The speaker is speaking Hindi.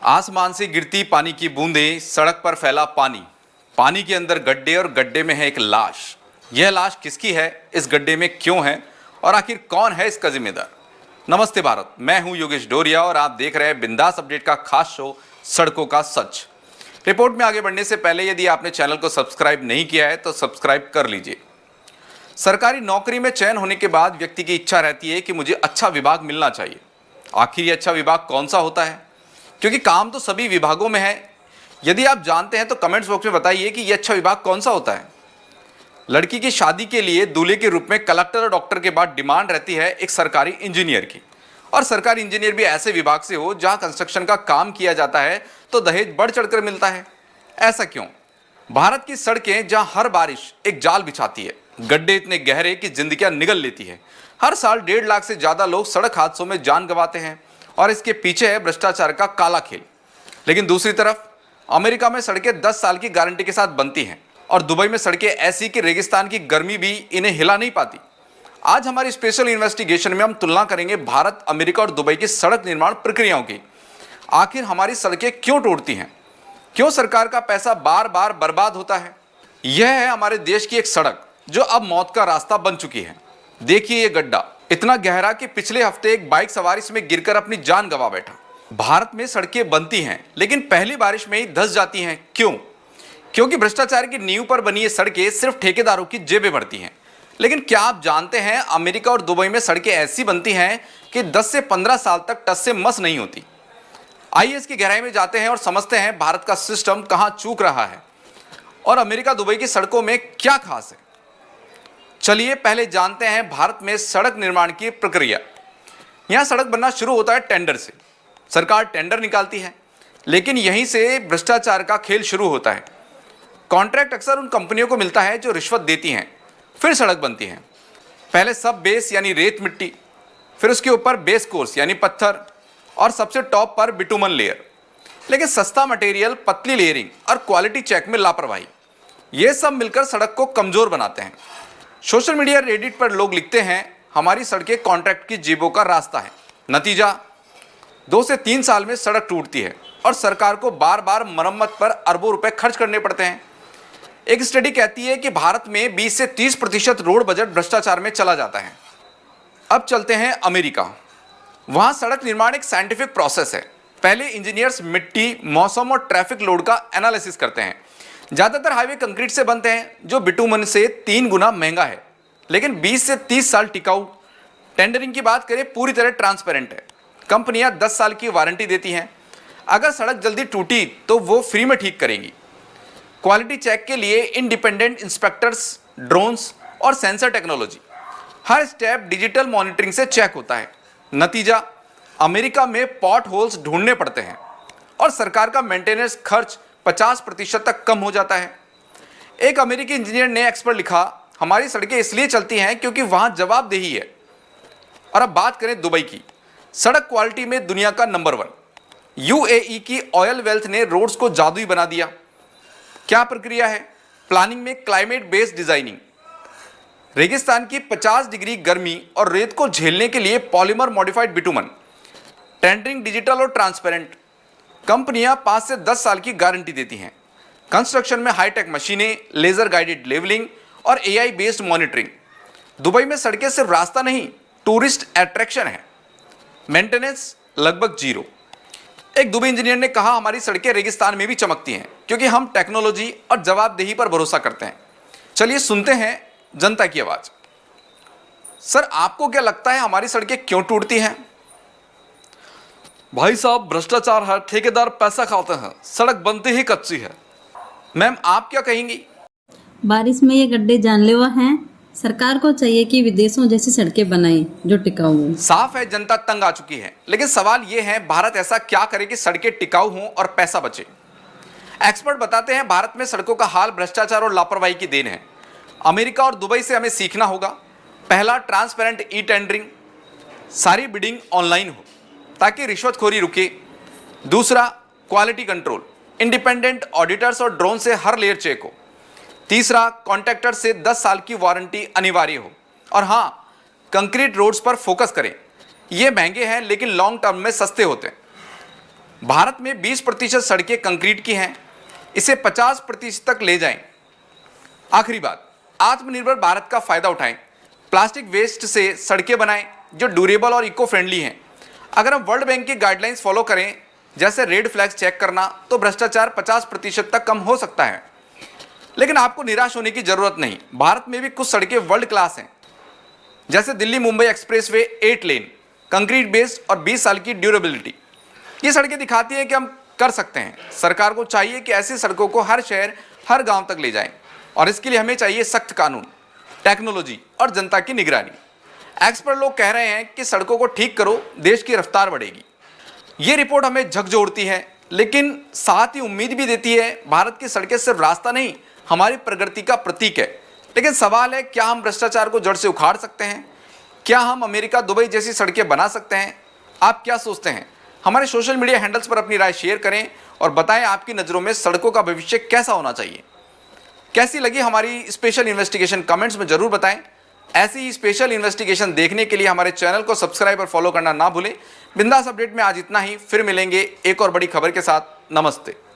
आसमान से गिरती पानी की बूंदें, सड़क पर फैला पानी, पानी के अंदर गड्ढे और गड्ढे में है एक लाश। यह लाश किसकी है, इस गड्ढे में क्यों है और आखिर कौन है इसका जिम्मेदार। नमस्ते भारत, मैं हूं योगेश डोरिया और आप देख रहे हैं बिंदास अपडेट का खास शो सड़कों का सच। रिपोर्ट में आगे बढ़ने से पहले यदि आपने चैनल को सब्सक्राइब नहीं किया है तो सब्सक्राइब कर लीजिए। सरकारी नौकरी में चयन होने के बाद व्यक्ति की इच्छा रहती है कि मुझे अच्छा विभाग मिलना चाहिए। आखिर ये अच्छा विभाग कौन सा होता है, क्योंकि काम तो सभी विभागों में है। यदि आप जानते हैं तो कमेंट्स बॉक्स में बताइए कि यह अच्छा विभाग कौन सा होता है। लड़की की शादी के लिए दूल्हे के रूप में कलेक्टर और डॉक्टर के बाद डिमांड रहती है एक सरकारी इंजीनियर की, और सरकारी इंजीनियर भी ऐसे विभाग से हो जहां कंस्ट्रक्शन का काम किया जाता है तो दहेज बढ़ चढ़कर मिलता है। ऐसा क्यों? भारत की सड़कें जहां हर बारिश एक जाल बिछाती है, गड्ढे इतने गहरे कि जिंदगियां निगल लेती है। हर साल 1.5 लाख से ज्यादा लोग सड़क हादसों में जान गंवाते हैं और इसके पीछे है भ्रष्टाचार का काला खेल। लेकिन दूसरी तरफ अमेरिका में सड़कें 10 साल की गारंटी के साथ बनती हैं और दुबई में सड़कें ऐसी कि रेगिस्तान की गर्मी भी इन्हें हिला नहीं पाती। आज हमारी स्पेशल इन्वेस्टिगेशन में हम तुलना करेंगे भारत, अमेरिका और दुबई की सड़क निर्माण प्रक्रियाओं की। आखिर हमारी सड़कें क्यों टूटती हैं, क्यों सरकार का पैसा बार बार बर्बाद होता है। यह है हमारे देश की एक सड़क जो अब मौत का रास्ता बन चुकी है। देखिए ये गड्ढा इतना गहरा कि पिछले हफ्ते एक बाइक सवार इसमें गिरकर अपनी जान गंवा बैठा। भारत में सड़कें बनती हैं लेकिन पहली बारिश में ही धंस जाती हैं। क्यों? क्योंकि भ्रष्टाचार की नींव पर बनी ये सड़कें सिर्फ ठेकेदारों की जेबें भरती हैं। लेकिन क्या आप जानते हैं अमेरिका और दुबई में सड़कें ऐसी बनती हैं कि 10 से 15 साल तक टस से मस नहीं होती। आइए इसकी गहराई में जाते हैं और समझते हैं भारत का सिस्टम कहां चूक रहा है और अमेरिका दुबई की सड़कों में क्या खास है। चलिए पहले जानते हैं भारत में सड़क निर्माण की प्रक्रिया। यहां सड़क बनना शुरू होता है टेंडर से। सरकार टेंडर निकालती है, लेकिन यहीं से भ्रष्टाचार का खेल शुरू होता है। कॉन्ट्रैक्ट अक्सर उन कंपनियों को मिलता है जो रिश्वत देती हैं। फिर सड़क बनती है। पहले सब बेस यानी रेत मिट्टी, फिर उसके ऊपर बेस कोर्स यानी पत्थर और सबसे टॉप पर बिटुमन लेयर। लेकिन सस्ता मटेरियल, पतली लेयरिंग और क्वालिटी चेक में लापरवाही, ये सब मिलकर सड़क को कमजोर बनाते हैं। सोशल मीडिया, रेडिट पर लोग लिखते हैं हमारी सड़कें कॉन्ट्रैक्ट की जेबों का रास्ता है। नतीजा 2 से 3 साल में सड़क टूटती है और सरकार को बार बार मरम्मत पर अरबों रुपए खर्च करने पड़ते हैं। एक स्टडी कहती है कि भारत में 20 से 30% रोड बजट भ्रष्टाचार में चला जाता है। अब चलते हैं अमेरिका। वहां सड़क निर्माण एक साइंटिफिक प्रोसेस है। पहले इंजीनियर्स मिट्टी, मौसम और ट्रैफिक लोड का एनालिसिस करते हैं। ज्यादातर हाईवे कंक्रीट से बनते हैं जो बिटुमन से 3 गुना महंगा है, लेकिन 20 से 30 साल टिकाऊ। टेंडरिंग की बात करें, पूरी तरह ट्रांसपेरेंट है। कंपनियां 10 साल की वारंटी देती हैं। अगर सड़क जल्दी टूटी तो वो फ्री में ठीक करेंगी। क्वालिटी चेक के लिए इंडिपेंडेंट इंस्पेक्टर्स, ड्रोन्स और सेंसर टेक्नोलॉजी। हर स्टेप डिजिटल मॉनिटरिंग से चेक होता है। नतीजा अमेरिका में पॉट होल्स ढूंढने पड़ते हैं और सरकार का मेंटेनेंस खर्च 50% तक कम हो जाता है। एक अमेरिकी इंजीनियर ने एक्सपर्ट लिखा, हमारी सड़कें इसलिए चलती हैं क्योंकि वहां जवाबदेही है। और अब बात करें दुबई की। सड़क क्वालिटी में दुनिया का नंबर 1। यूएई की ऑयल वेल्थ ने रोड्स को जादुई बना दिया। क्या प्रक्रिया है? प्लानिंग में क्लाइमेट बेस्ड डिजाइनिंग। रेगिस्तान की 50 डिग्री गर्मी और रेत को झेलने के लिए polymer modified bitumen. Tendering digital और ट्रांसपेरेंट। कंपनियां 5 से 10 साल की गारंटी देती हैं। कंस्ट्रक्शन में हाईटेक मशीनें, लेजर गाइडेड लेवलिंग और एआई बेस्ड मॉनिटरिंग। दुबई में सड़कें सिर्फ रास्ता नहीं, टूरिस्ट अट्रैक्शन है। मेंटेनेंस लगभग 0। एक दुबई इंजीनियर ने कहा, हमारी सड़कें रेगिस्तान में भी चमकती हैं क्योंकि हम टेक्नोलॉजी और जवाबदेही पर भरोसा करते हैं। चलिए सुनते हैं जनता की आवाज। सर, आपको क्या लगता है हमारी सड़कें क्यों टूटती हैं? भाई साहब, भ्रष्टाचार है, ठेकेदार पैसा खाते हैं, सड़क बनती ही कच्ची है। मैम, आप क्या कहेंगी? बारिश में ये गड्ढे जानलेवा हैं। सरकार को चाहिए कि विदेशों जैसी सड़कें बनाएं जो टिकाऊ हों। साफ है जनता तंग आ चुकी है, लेकिन सवाल यह है भारत ऐसा क्या करे कि सड़कें टिकाऊ हों और पैसा बचे। एक्सपर्ट बताते हैं भारत में सड़कों का हाल भ्रष्टाचार और लापरवाही की देन है। अमेरिका और दुबई से हमें सीखना होगा। पहला, ट्रांसपेरेंट ई टेंडरिंग, सारी बिडिंग ऑनलाइन हो ताकि रिश्वतखोरी रुके। दूसरा, क्वालिटी कंट्रोल, इंडिपेंडेंट ऑडिटर्स और ड्रोन से हर लेयर चेक हो। तीसरा, कॉन्ट्रैक्टर से 10 साल की वारंटी अनिवार्य हो। और हां, कंक्रीट रोड्स पर फोकस करें। ये महंगे हैं लेकिन लॉन्ग टर्म में सस्ते होते हैं। भारत में 20% सड़कें कंक्रीट की हैं, इसे 50% तक ले जाएं। आखिरी बात, आत्मनिर्भर भारत का फायदा उठाएं, प्लास्टिक वेस्ट से सड़कें बनाएं जो ड्यूरेबल और इको फ्रेंडली हैं। अगर हम वर्ल्ड बैंक की गाइडलाइंस फॉलो करें, जैसे रेड फ्लैग्स चेक करना, तो भ्रष्टाचार 50% तक कम हो सकता है। लेकिन आपको निराश होने की जरूरत नहीं, भारत में भी कुछ सड़कें वर्ल्ड क्लास हैं, जैसे दिल्ली मुंबई एक्सप्रेसवे 8 लेन, कंक्रीट बेस्ड और 20 साल की ड्यूरेबिलिटी। ये सड़कें दिखाती हैं कि हम कर सकते हैं। सरकार को चाहिए कि ऐसी सड़कों को हर शहर, हर गांव तक ले जाएं, और इसके लिए हमें चाहिए सख्त कानून, टेक्नोलॉजी और जनता की निगरानी। एक्सपर्ट लोग कह रहे हैं कि सड़कों को ठीक करो, देश की रफ्तार बढ़ेगी। ये रिपोर्ट हमें झकझोरती है, लेकिन साथ ही उम्मीद भी देती है। भारत की सड़कें सिर्फ रास्ता नहीं, हमारी प्रगति का प्रतीक है। लेकिन सवाल है, क्या हम भ्रष्टाचार को जड़ से उखाड़ सकते हैं? क्या हम अमेरिका, दुबई जैसी सड़कें बना सकते हैं? आप क्या सोचते हैं? हमारे सोशल मीडिया हैंडल्स पर अपनी राय शेयर करें और बताएं आपकी नज़रों में सड़कों का भविष्य कैसा होना चाहिए। कैसी लगी हमारी स्पेशल इन्वेस्टिगेशन, कमेंट्स में जरूर बताएं। ऐसी ही स्पेशल इन्वेस्टिगेशन देखने के लिए हमारे चैनल को सब्सक्राइब और फॉलो करना ना भूलें। बिंदास अपडेट में आज इतना ही, फिर मिलेंगे एक और बड़ी खबर के साथ। नमस्ते।